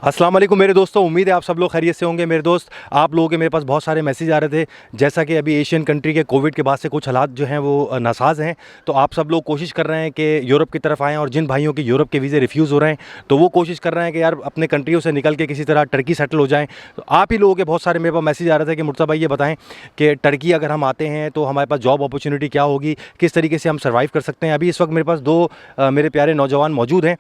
अस्सलाम वालेकुम मेरे दोस्तों, उम्मीद है आप सब लोग खैरियत से होंगे। मेरे दोस्त, आप लोगों के मेरे पास बहुत सारे मैसेज आ रहे थे, जैसा कि अभी एशियन कंट्री के कोविड के बाद से कुछ हालात जो हैं वो नासाज़ हैं। तो आप सब लोग कोशिश कर रहे हैं कि यूरोप की तरफ आएँ, और जिन भाइयों के यूरोप के वीज़े रिफ्यूज़ हो रहे हैं तो वो कोशिश कर रहे हैं कि यार अपने कंट्रियों से निकल के किसी तरह टर्की सेटल हो जाएँ। तो आप ही लोगों के बहुत सारे मेरे पास मैसेज आ रहे थे कि मुर्तज़ा भाई ये बताएँ कि टर्की अगर हम आते हैं तो हमारे पास जॉब अपॉर्चुनिटी क्या होगी, किस तरीके से हम सर्वाइव कर सकते हैं। अभी इस वक्त मेरे पास दो मेरे प्यारे नौजवान मौजूद हैं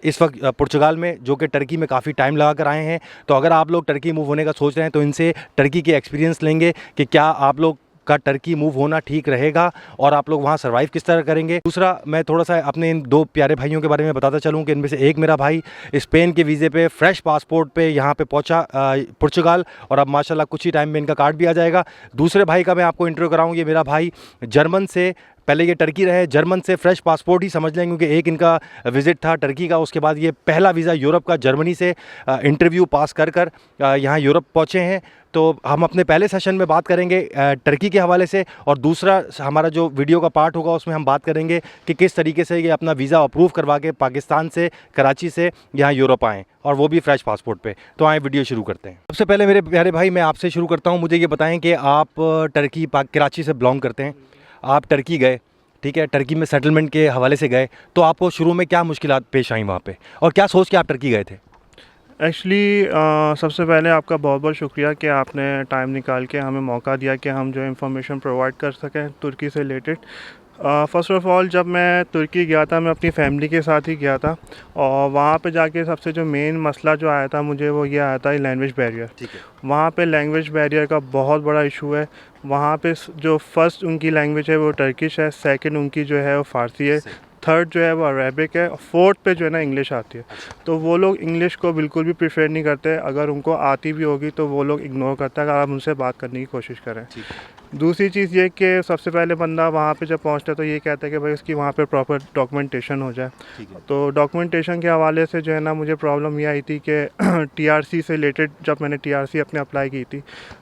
इस वक्त पुर्तगाल में, जो कि टर्की में काफ़ी टाइम लगा कर आए हैं। तो अगर आप लोग टर्की मूव होने का सोच रहे हैं तो इनसे टर्की के एक्सपीरियंस लेंगे कि क्या आप लोग का टर्की मूव होना ठीक रहेगा और आप लोग वहाँ सर्वाइव किस तरह करेंगे। दूसरा, मैं थोड़ा सा अपने इन दो प्यारे भाइयों के बारे में बताता चलूँ कि इनमें से एक मेरा भाई स्पेन के वीज़े पे फ्रेश पासपोर्ट पे यहाँ पे पहुँचा पुर्तगाल, और अब माशाल्लाह कुछ ही टाइम में इनका कार्ड भी आ जाएगा। दूसरे भाई का मैं आपको इंटरव्यू कराऊँ, ये मेरा भाई जर्मन से, पहले ये टर्की रहे, जर्मन से फ्रेश पासपोर्ट ही समझ लें, क्योंकि एक इनका विज़िट था टर्की का, उसके बाद ये पहला वीज़ा यूरोप का जर्मनी से इंटरव्यू पास कर यहाँ यूरोप पहुँचे हैं। तो हम अपने पहले सेशन में बात करेंगे टर्की के हवाले से, और दूसरा हमारा जो वीडियो का पार्ट होगा उसमें हम बात करेंगे कि किस तरीके से ये अपना वीज़ा अप्रूव करवा के पाकिस्तान से, कराची से यहाँ यूरोप आएँ, और वो भी फ्रेश पासपोर्ट पे। तो आए वीडियो शुरू करते हैं। सबसे पहले मेरे प्यारे भाई, मैं आपसे शुरू करता हूँ। मुझे ये बताएं कि आप टर्की कराची से बिलोंग करते हैं, आप टर्की गए, ठीक है, टर्की में सेटलमेंट के हवाले से गए, तो आपको शुरू में क्या मुश्किलात पेश आई वहाँ पे, और क्या सोच के आप टर्की गए थे? एक्चुअली सबसे पहले आपका बहुत बहुत शुक्रिया कि आपने टाइम निकाल के हमें मौका दिया कि हम जो इंफॉर्मेशन प्रोवाइड कर सकें तुर्की से रिलेटेड। फ़र्स्ट ऑफ़ ऑल, जब मैं तुर्की गया था मैं अपनी फ़ैमिली के साथ ही गया था, और वहाँ पे जाके सबसे जो मेन मसला जो आया था मुझे, वो ये आया था लैंग्वेज बैरियर। ठीक है। वहाँ पे लैंग्वेज बैरियर का बहुत बड़ा इशू है। वहाँ पे जो फर्स्ट उनकी लैंग्वेज है वो टर्किश है, सेकंड उनकी जो है वो फ़ारसी है, थर्ड जो है वो अरेबिक है, और फोर्थ पे जो है ना इंग्लिश आती है। तो वो लोग इंग्लिश को बिल्कुल भी प्रेफर नहीं करते। अगर उनको आती भी होगी तो वो लोग इग्नोर करता है अगर आप उनसे बात करने की कोशिश करें। दूसरी चीज़ ये कि सबसे पहले बंदा वहाँ पे जब पहुँचता है तो ये कहता है कि भाई उसकी वहाँ पे प्रॉपर डॉक्यूमेंटेशन हो जाए। तो डॉक्यूमेंटेशन के हवाले से जो है ना मुझे प्रॉब्लम ये आई थी कि टीआरसी से रिलेटेड, जब मैंने टीआरसी अपने अप्लाई की थी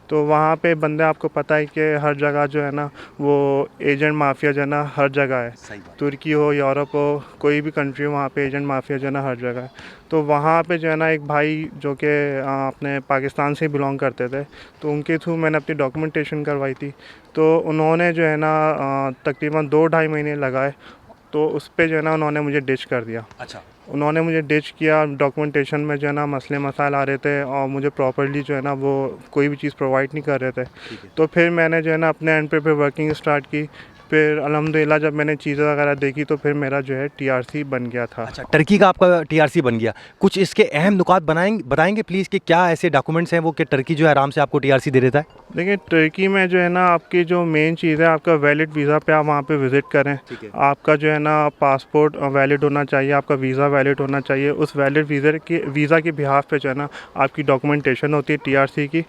तो वहाँ पे बंदे, आपको पता है कि हर जगह जो है ना वो एजेंट माफिया जो है ना हर जगह है। तुर्की हो, यूरोप हो, कोई भी कंट्री हो, वहाँ पे एजेंट माफिया जो है ना हर जगह है। तो वहाँ पे जो है ना एक भाई जो कि अपने पाकिस्तान से बिलोंग करते थे, तो उनके थ्रू मैंने अपनी डॉक्यूमेंटेशन करवाई थी। तो उन्होंने जो है ना तकरीबन 2-2.5 महीने लगाए, तो उस पे जो है ना उन्होंने मुझे डिच कर दिया। अच्छा। उन्होंने मुझे डिच किया। डॉक्यूमेंटेशन में जो है ना मसले मसाइल आ रहे थे, और मुझे प्रॉपर्ली जो है ना वो कोई भी चीज़ प्रोवाइड नहीं कर रहे थे। तो फिर मैंने जो है ना अपने एंड पे वर्किंग स्टार्ट की। फिर अल्हम्दुलिल्लाह जब मैंने चीज़ें वगैरह देखी तो फिर मेरा जो है टीआरसी बन गया था। अच्छा, टर्की का आपका टीआरसी बन गया। कुछ इसके अहम नुकात बताएंगे प्लीज़ कि क्या ऐसे डॉक्यूमेंट्स हैं वो कि टर्की जो है आराम से आपको टीआरसी दे देता है? देखिए, टर्की में जो है ना आपकी जो मेन चीज़ है, आपका वैलिड वीज़ा पे आप वहाँ पे विज़िट करें। आपका जो है ना पासपोर्ट वैलिड होना चाहिए, आपका वीज़ा वैलिड होना चाहिए। उस वैलिड वीज़ा के बिहाफ पे जो है ना आपकी डॉक्यूमेंटेशन होती है टीआरसी की।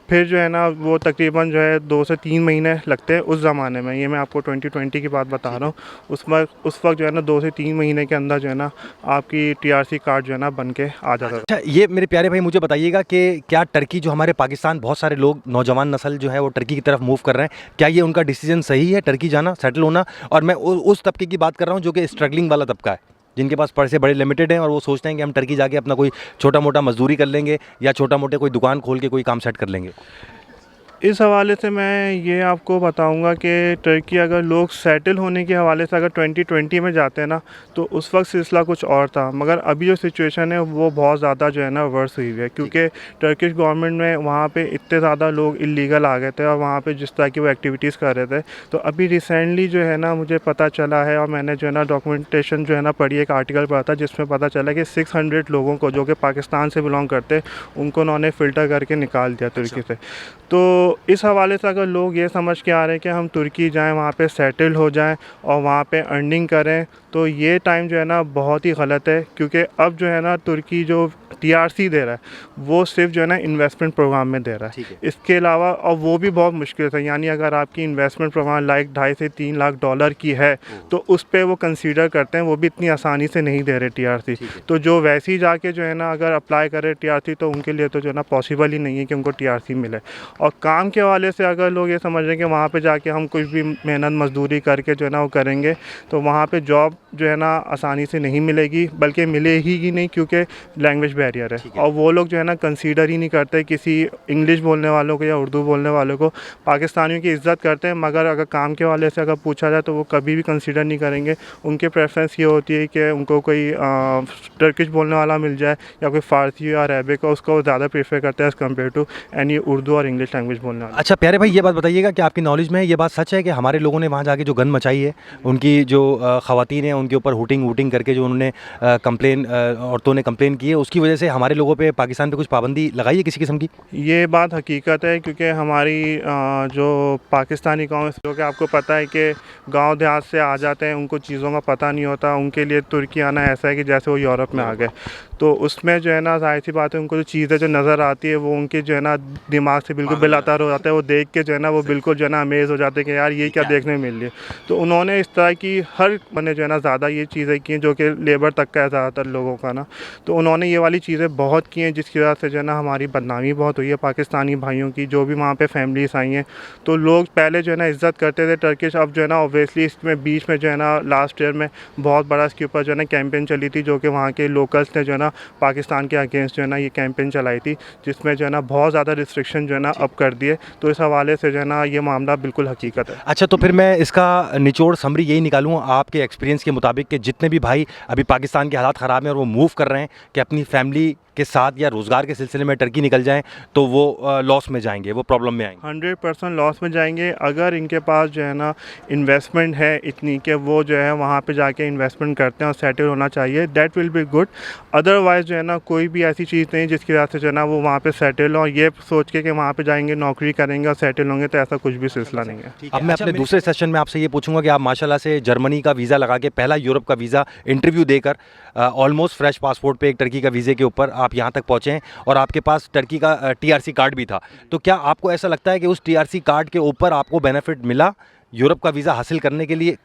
फिर जो है ना वो तकरीबन जो है 2 से 3 महीने लगते हैं उस ज़माने में। ये मैं आपको 2020 की बात बता रहा हूँ। उस वक्त जो है ना 2 से 3 महीने के अंदर जो है ना आपकी टीआरसी कार्ड जो है ना बन के आ जाता था। अच्छा, ये मेरे प्यारे भाई मुझे बताइएगा कि क्या टर्की, जो हमारे पाकिस्तान बहुत सारे लोग, नौजवान नस्ल जो है वो टर्की की तरफ मूव कर रहे हैं, क्या ये उनका डिसीजन सही है टर्की जाना, सेटल होना? और मैं उस तबके की बात कर रहा हूँ जो कि स्ट्रगलिंग वाला तबका है, जिनके पास पैसे बड़े लिमिटेड हैं, और वो सोचते हैं कि हम टर्की जाके अपना कोई छोटा मोटा मजदूरी कर लेंगे, या छोटा मोटे कोई दुकान खोल के कोई काम सेट कर लेंगे। इस हवाले से मैं ये आपको बताऊंगा कि टर्की अगर लोग सेटल होने के हवाले से अगर 2020 में जाते हैं ना तो उस वक्त सिलसिला कुछ और था, मगर अभी जो सिचुएशन है वो बहुत ज़्यादा जो है ना वर्स हुई है, क्योंकि टर्किश गवर्नमेंट में वहाँ पे इतने ज़्यादा लोग इलीगल आ गए थे और वहाँ पे जिस तरह की वो एक्टिविटीज़ कर रहे थे। तो अभी रिसेंटली जो है ना मुझे पता चला है, और मैंने जो है ना डॉक्यूमेंटेशन जो है ना पढ़ी, एक आर्टिकल पढ़ा था जिसमें पता चला कि 600 लोगों को जो कि पाकिस्तान से बिलोंग करते, उनको उन्होंने फ़िल्टर करके निकाल दिया तुर्की से। तो इस हवाले से अगर लोग ये समझ के आ रहे हैं कि हम तुर्की जाएं, वहाँ पे सेटल हो जाएं और वहाँ पे अर्निंग करें, तो ये टाइम जो है ना बहुत ही गलत है। क्योंकि अब जो है ना तुर्की जो टीआरसी दे रहा है वो सिर्फ जो है ना इन्वेस्टमेंट प्रोग्राम में दे रहा है। इसके अलावा, और वो भी बहुत मुश्किल से, यानी अगर आपकी इन्वेस्टमेंट प्रोग्राम लाइक 2.5 से 3 लाख डॉलर की है तो उस पर वो कंसीडर करते हैं, वो भी इतनी आसानी से नहीं दे रहे टीआरसी। तो जो वैसे ही जाके जो है ना अगर अप्लाई करे टीआरसी, तो उनके लिए तो जो है ना पॉसिबल ही नहीं है कि उनको टीआरसी मिले। और काम काम के हवाले से अगर लोग ये समझ रहे हैं कि वहाँ पे जाके हम कुछ भी मेहनत मजदूरी करके जो है ना वो करेंगे, तो वहाँ पे जॉब जो है ना आसानी से नहीं मिलेगी, बल्कि मिलेगी ही नहीं, क्योंकि लैंग्वेज बैरियर है। और वो लोग जो है ना कंसीडर ही नहीं करते किसी इंग्लिश बोलने वालों को या उर्दू बोलने वालों को। पाकिस्तानियों की इज़्ज़त करते हैं, मगर अगर काम के हवाले से अगर पूछा जाए तो वो कभी भी कंसीडर नहीं करेंगे। उनके प्रेफरेंस ये होती है कि उनको कोई टर्किश बोलने वाला मिल जाए या कोई फ़ारसी या अरेबिक, उसको वो ज़्यादा प्रेफर करते हैं as compared to any Urdu और इंग्लिश लैंग्वेज बोलने वाला। अच्छा प्यारे भाई, ये बात बताइएगा कि आपकी नॉलेज में ये बात सच है कि हमारे लोगों ने वहाँ जाके जो गन मचाई है, उनकी जो ख़वातीन हैं उनके ऊपर हुटिंग वूटिंग करके जो उन्होंने कंप्लेन औरतों ने कंप्लेन की है, उसकी वजह से हमारे लोगों पे पाकिस्तान पे कुछ पाबंदी लगाई है किसी किस्म की? ये बात हकीकत है, क्योंकि हमारी जो पाकिस्तानी गाँव है, जो कि आपको पता है कि गांव देहात से आ जाते हैं, उनको चीज़ों का पता नहीं होता। उनके लिए तुर्की आना ऐसा है कि जैसे वो यूरोप में आ गए। तो उसमें जो है ना जाहिर सी बात है, उनको जो चीज़ें जो नज़र आती है वो उनके जो है ना दिमाग से बिल्कुल बेलातर हो जाता है। वो देख के जो है ना वो बिल्कुल जो है ना अमेज़ हो जाते हैं कि यार ये क्या देखने मिल रही है। तो उन्होंने इस तरह की हर मैंने जो है ना ज़्यादा ये चीज़ें की हैं जो कि लेबर तक का है ज़्यादातर लोगों का ना। तो उन्होंने ये वाली चीज़ें बहुत की हैं, जिसकी वजह से जो है ना हमारी बदनामी बहुत हुई है पाकिस्तानी भाइयों की, जो भी वहाँ पे फैमिलीज़ आई हैं। तो लोग पहले जो है ना इज़्ज़त करते थे टर्किश, अब जो है ना ऑब्वियसली इसमें बीच में जो है ना लास्ट ईयर में बहुत बड़ा इसके ऊपर जो है ना कैंपेन चली थी, जो कि वहाँ के लोकल्स ने जो है ना पाकिस्तान के अगेंस्ट जो है ना ये कैंपेन चलाई थी, जिसमें जो है ना बहुत ज़्यादा रिस्ट्रिक्शन जो है ना अब कर दिए। तो इस हवाले से जो है ना ये मामला बिल्कुल हकीकत है। अच्छा, तो फिर मैं इसका निचोड़ समरी यही निकालूँ आपके एक्सपीरियंस के मुताबिक कि जितने भी भाई अभी पाकिस्तान के हालात ख़राब हैं और वो मूव कर रहे हैं कि अपनी फैमिली के साथ या रोज़गार के सिलसिले में टर्की निकल जाएं, तो वो लॉस में जाएंगे, वो प्रॉब्लम में आएंगे। 100% लॉस में जाएंगे। अगर इनके पास जो है ना इन्वेस्टमेंट है इतनी कि वो जो है वहाँ पे जाके इन्वेस्टमेंट करते हैं और सेटल होना चाहिए, that will be good. Otherwise जो है ना कोई भी ऐसी चीज़ नहीं जिसकी वजह से जो है ना वो वहाँ पे सेटल हो, ये सोच के कि वहाँ पे जाएंगे नौकरी करेंगे और सेटल होंगे, तो ऐसा कुछ भी सिलसिला नहीं है। अब मैं अपने दूसरे सेशन में आपसे ये पूछूंगा कि आप माशाल्लाह से जर्मनी का वीज़ा लगा के, पहला यूरोप का वीज़ा इंटरव्यू देकर ऑलमोस्ट फ्रेश पासपोर्ट पे एक टर्की का वीज़े के ऊपर आप यहाँ तक पहुँचे हैं और आपके पास टर्की का टीआरसी कार्ड भी था। तो क्या आपको ऐसा लगता है कि उस टीआरसी कार्ड के ऊपर आपको बेनिफिट मिला यूरोप का वीज़ा हासिल करने के लिए?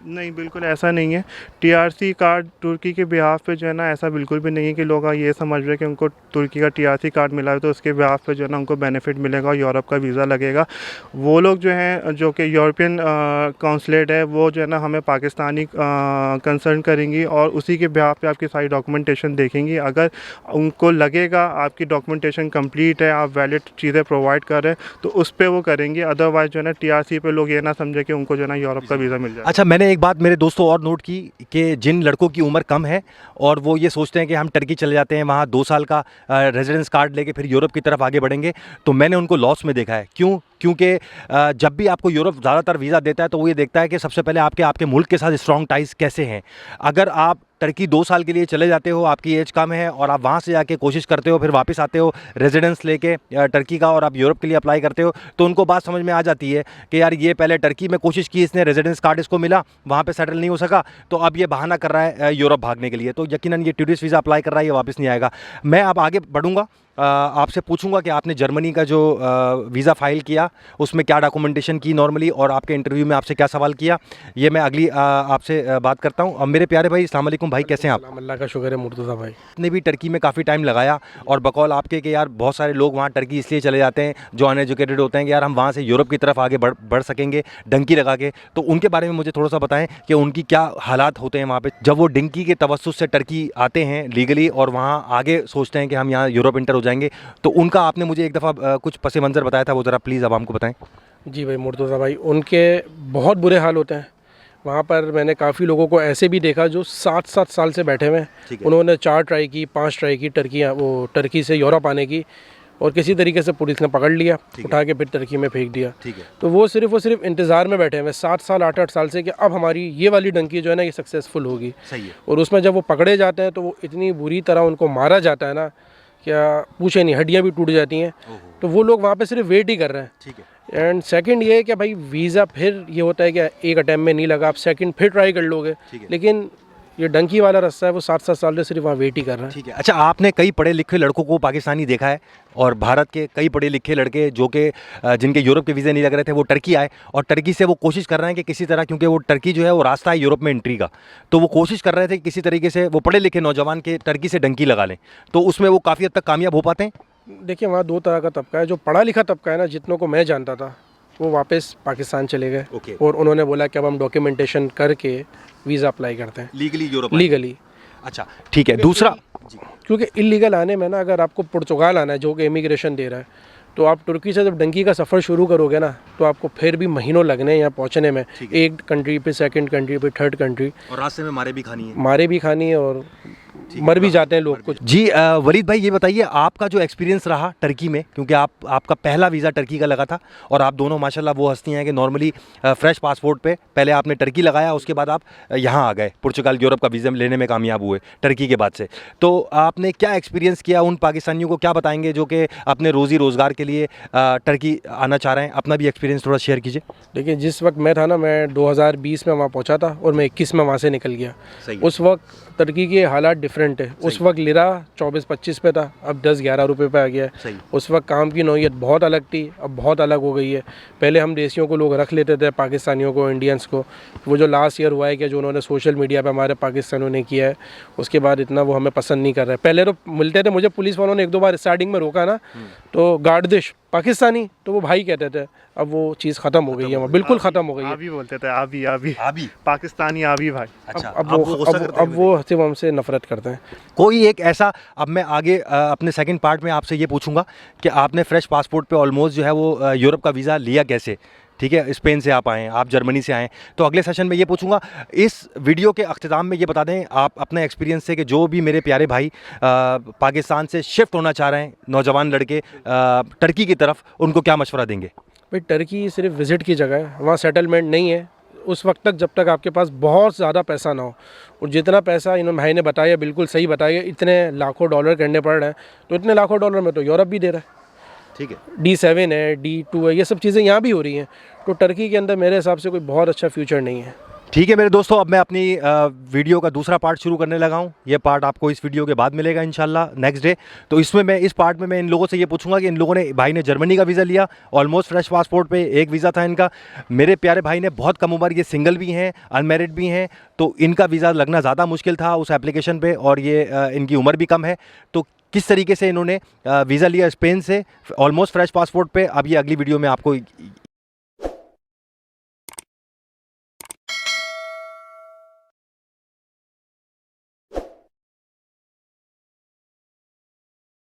नहीं, बिल्कुल ऐसा नहीं है। टीआरसी कार्ड तुर्की के बिहाफ़ पे जो है ना ऐसा बिल्कुल भी नहीं है कि लोग ये समझ रहे हैं कि उनको तुर्की का टीआरसी कार्ड मिला है तो उसके बिहाफ़ पे जो है ना उनको बेनिफिट मिलेगा और यूरोप का वीज़ा लगेगा। वो लोग जो हैं, जो कि यूरोपियन कौंसलेट है, वो जो है ना हमें पाकिस्तानी कंसर्न करेंगी और उसी के बिहाफ़ पे आपकी सारी डॉक्यूमेंटेशन देखेंगी। अगर उनको लगेगा आपकी डॉक्यूमेंटेशन कंप्लीट है, आप वैलिड चीज़ें प्रोवाइड कर रहे हैं, तो उस पर वो करेंगी। अदरवाइज़ जो है ना टीआरसी पे लोग ये ना समझे कि उनको जो है ना यूरोप का वीज़ा मिल जाए। अच्छा, मैंने एक बात मेरे दोस्तों और नोट की कि जिन लड़कों की उम्र कम है और वो ये सोचते हैं कि हम टर्की चले जाते हैं, वहाँ 2 साल का रेजिडेंस कार्ड लेके फिर यूरोप की तरफ आगे बढ़ेंगे, तो मैंने उनको लॉस में देखा है। क्यों? क्योंकि जब भी आपको यूरोप ज़्यादातर वीज़ा देता है तो वो ये देखता है कि सबसे पहले आपके मुल्क के साथ स्ट्रॉन्ग टाइज कैसे हैं। अगर आप टर्की 2 साल के लिए चले जाते हो, आपकी एज कम है और आप वहाँ से जाके कोशिश करते हो, फिर वापस आते हो रेजिडेंस लेके टर्की का और आप यूरोप के लिए अप्लाई करते हो, तो उनको बात समझ में आ जाती है कि यार ये पहले टर्की में कोशिश की, इसने रेजिडेंस कार्ड इसको मिला, वहाँ पे सेटल नहीं हो सका, तो अब ये बहाना कर रहा है यूरोप भागने के लिए, तो यकीनन ये टूरिस्ट वीज़ा अप्लाई कर रहा है, ये वापस नहीं आएगा। मैं अब आगे बढ़ूँगा, आपसे पूछूंगा कि आपने जर्मनी का जो वीज़ा फ़ाइल किया उसमें क्या डॉक्यूमेंटेशन की नॉर्मली और आपके इंटरव्यू में आपसे क्या सवाल किया, ये मैं अगली आपसे बात करता हूँ। अब मेरे प्यारे भाई, अस्सलाम वालेकुम भाई, कैसे हैं आप? अल्लाह का शुक्र है मुर्तज़ा भाई। ने भी टर्की में काफ़ी टाइम लगाया और बकौल आपके कि यार बहुत सारे लोग वहाँ टर्की इसलिए चले जाते हैं जो अनएजुकेटेड होते हैं कि यार हम वहाँ से यूरोप की तरफ आगे बढ़ सकेंगे डंकी लगा के, तो उनके बारे में मुझे थोड़ा सा बताएं कि उनकी क्या हालात होते हैं वहाँ पे जब वो डंकी के तवस्सुस से टर्की आते हैं लीगली और वहाँ आगे सोचते हैं कि हम यहाँ यूरोप इंटर हो जाएंगे। तो उनका आपने मुझे एक दफ़ा कुछ पस मंज़र बताया था, वो ज़रा प्लीज़ अब हमको बताएं। जी भाई मुर्तज़ा भाई, उनके बहुत बुरे हाल होते हैं वहाँ पर। मैंने काफ़ी लोगों को ऐसे भी देखा जो 7-7 साल से बैठे हुए हैं। उन्होंने 4 ट्राई की, 5 ट्राई की टर्की से यूरोप आने की, और किसी तरीके से पुलिस ने पकड़ लिया, उठा के फिर टर्की में फेंक दिया। तो वो सिर्फ इंतज़ार में बैठे हैं 7 साल 8-8 साल से कि अब हमारी ये वाली डंकी जो है ना ये सक्सेसफुल होगी। सही है। और उसमें जब वो पकड़े जाते हैं तो वो इतनी बुरी तरह उनको मारा जाता है ना, क्या पूछे नहीं, हड्डियाँ भी टूट जाती हैं। तो वो लोग वहाँ पे सिर्फ वेट ही कर रहे हैं। ठीक है। एंड सेकंड ये है कि भाई वीज़ा फिर ये होता है कि एक अटैम्प्ट में नहीं लगा, आप सेकंड फिर ट्राई कर लोगे, लेकिन ये डंकी वाला रास्ता है वो 7-7 साल से सिर्फ वहाँ वेट ही कर रहा है। ठीक है। अच्छा, आपने कई पढ़े लिखे लड़कों को पाकिस्तानी देखा है और भारत के कई पढ़े लिखे लड़के जो कि जिनके यूरोप के वीज़े नहीं लग रहे थे वो टर्की आए और टर्की से वो कोशिश कर रहे हैं कि किसी तरह, क्योंकि वो टर्की जो है वो रास्ता है यूरोप में एंट्री का, तो वो कोशिश कर रहे थे कि किसी तरीके से वो पढ़े लिखे नौजवान के टर्की से डंकी लगा लें, तो उसमें वो काफ़ी हद तक कामयाब हो पाते हैं। देखिए वहाँ दो तरह का तबका है। जो पढ़ा लिखा तबका है ना, जितनों को मैं जानता था, वो वापस पाकिस्तान चले गए। ओके। और उन्होंने बोला कि अब हम डॉक्यूमेंटेशन करके वीज़ा अप्लाई करते हैं लीगली यूरोप लीगली। अच्छा ठीक है। दूसरा जी क्योंकि इलीगल आने में ना, अगर आपको पुर्तगाल आना है जो कि इमिग्रेशन दे रहा है, तो आप तुर्की से जब डंकी का सफ़र शुरू करोगे ना, तो आपको फिर भी महीनों लगने हैं यहाँ पहुँचने में। एक कंट्री पे, सेकंड कंट्री पे, थर्ड कंट्री, और रास्ते में मारे भी खानी है। मारे भी खानी है और मर भी जाते हैं लोग कुछ। जी वलीद भाई ये बताइए आपका जो एक्सपीरियंस रहा टर्की में, क्योंकि आपका पहला वीज़ा टर्की का लगा था और आप दोनों माशाल्लाह वो हस्तियाँ हैं कि नॉर्मली फ्रेश पासपोर्ट पे पहले आपने टर्की लगाया, उसके बाद आप यहाँ आ गए, पुर्तगाल यूरोप का वीज़ा लेने में कामयाब हुए टर्की के बाद से। तो आपने क्या एक्सपीरियंस किया, उन पाकिस्तानियों को क्या बताएंगे जो कि अपने रोज़ी रोज़गार के लिए टर्की आना चाह रहे हैं? अपना भी एक्सपीरियंस थोड़ा शेयर कीजिए। देखिए जिस वक्त मैं था ना, मैं 2020 में वहाँ पहुँचा था और मैं 21 में वहाँ से निकल गया। सही है। उस वक्त टर्की के हालात डिफरेंट है। उस वक्त लिरा 24-25 पे था, अब 10-11 रुपये पे आ गया है। उस वक्त काम की नौइयत बहुत अलग थी, अब बहुत अलग हो गई है। पहले हम देशियों को लोग रख लेते थे, पाकिस्तानियों को, इंडियंस को। वो जो लास्ट ईयर हुआ है कि जो उन्होंने सोशल मीडिया पे हमारे पाकिस्तानियों ने किया है, उसके बाद इतना वो हमें पसंद नहीं कर रहे। पहले तो मिलते थे, मुझे पुलिस वालों ने 1-2 बार स्टार्टिंग में रोका ना, तो गार्डिश पाकिस्तानी, तो वो भाई कहते थे। अब वो चीज़ ख़त्म हो गई है, वो बिल्कुल ख़त्म हो गई है। आबी बोलते थे, आबी पाकिस्तानी आबी भाई। अच्छा, अब वो सिर्फ हमसे नफरत करते हैं। कोई एक ऐसा, अब मैं आगे अपने सेकंड पार्ट में आपसे ये पूछूंगा कि आपने फ्रेश पासपोर्ट पे ऑलमोस्ट जो है वो यूरोप का वीज़ा लिया कैसे? ठीक है, स्पेन से आप आए हैं, आप जर्मनी से आए हैं, तो अगले सेशन में ये पूछूंगा। इस वीडियो के अख्ताम में ये बता दें आप अपने एक्सपीरियंस से कि जो भी मेरे प्यारे भाई पाकिस्तान से शिफ्ट होना चाह रहे हैं, नौजवान लड़के टर्की की तरफ, उनको क्या मशवरा देंगे? भाई टर्की सिर्फ विज़िट की जगह है, वहाँ सेटलमेंट नहीं है उस वक्त तक जब तक आपके पास बहुत ज़्यादा पैसा ना हो। और जितना पैसा इन्होंने भाई ने बताया, बिल्कुल सही बताया, इतने लाखों डॉलर करने पड़ रहे हैं, तो इतने लाखों डॉलर में तो यूरोप भी दे रहा है। ठीक है, D7 है, D2 है, ये सब चीज़ें यहाँ भी हो रही हैं। तो टर्की के अंदर मेरे हिसाब से कोई बहुत अच्छा फ्यूचर नहीं है। ठीक है मेरे दोस्तों, अब मैं अपनी वीडियो का दूसरा पार्ट शुरू करने लगा हूँ। ये पार्ट आपको इस वीडियो के बाद मिलेगा इंशाल्लाह नेक्स्ट डे। तो इसमें मैं इस पार्ट में मैं इन लोगों से ये पूछूंगा कि इन लोगों ने, भाई ने जर्मनी का वीज़ा लिया, ऑलमोस्ट फ्रेश पासपोर्ट पे एक वीज़ा था इनका। मेरे प्यारे भाई ने बहुत कम उम्र, ये सिंगल भी हैं, अनमैरिड भी हैं, तो इनका वीज़ा लगना ज़्यादा मुश्किल था उस एप्लीकेशन पर, और ये इनकी उम्र भी कम है। तो किस तरीके से इन्होंने वीज़ा लिया स्पेन से ऑलमोस्ट फ्रेश पासपोर्ट पे, अब ये अगली वीडियो में आपको